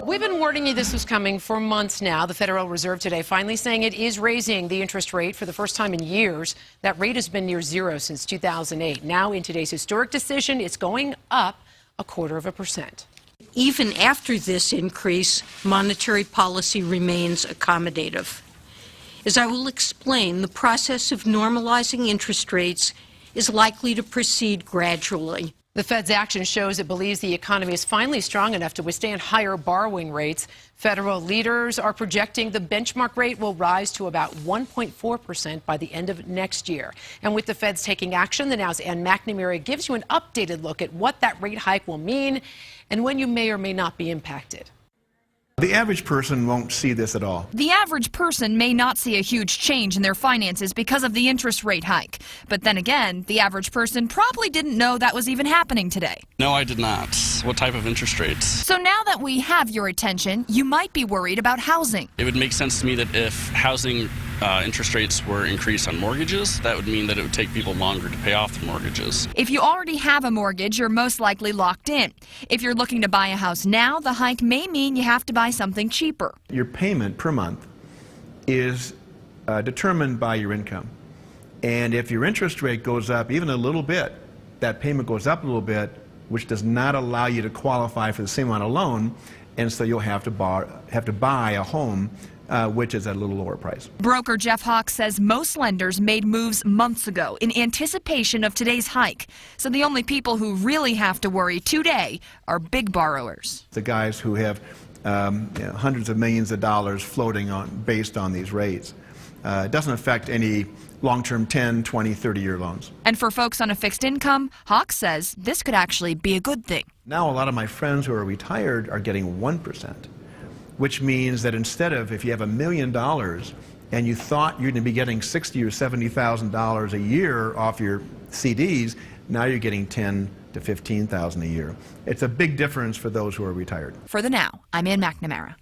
We've been warning you this was coming for months now. The Federal Reserve today finally saying it is raising the interest rate for the first time in years. That rate has been near zero since 2008. Now, in today's historic decision, it's going up 0.25%. Even after this increase, monetary policy remains accommodative. As I will explain, the process of normalizing interest rates is likely to proceed gradually. The Fed's action shows it believes the economy is finally strong enough to withstand higher borrowing rates. Federal leaders are projecting the benchmark rate will rise to about 1.4% by the end of next year. And with the Fed's taking action, the Now's McNamara gives you an updated look at what that rate hike will mean and when you may or may not be impacted. The average person won't see this at all. The average person may not see a huge change in their finances because of the interest rate hike. But then again, the average person probably didn't know that was even happening today. No, I did not. What type of interest rates? So now that we have your attention, you might be worried about housing. It would make sense to me that if housing interest rates were increased on mortgages, that would mean that it would take people longer to pay off the mortgages. If you already have a mortgage, you're most likely locked in. If you're looking to buy a house now, the hike may mean you have to buy something cheaper. Your payment per month is determined by your income. And if your interest rate goes up even a little bit, that payment goes up a little bit, which does not allow you to qualify for the same amount of loan, and so you'll have to buy a home which is at a little lower price. Broker Jeff Hawks says most lenders made moves months ago in anticipation of today's hike. So the only people who really have to worry today are big borrowers. The guys who have hundreds of millions of dollars floating based on these rates. It doesn't affect any long-term 10, 20, 30-year loans. And for folks on a fixed income, Hawks says this could actually be a good thing. Now a lot of my friends who are retired are getting 1%. Which means that instead of, if you have $1 million and you thought you're going to be getting $60,000 or $70,000 a year off your CDs, now you're getting $10,000 to $15,000 a year. It's a big difference for those who are retired. For the Now, I'm Ann McNamara.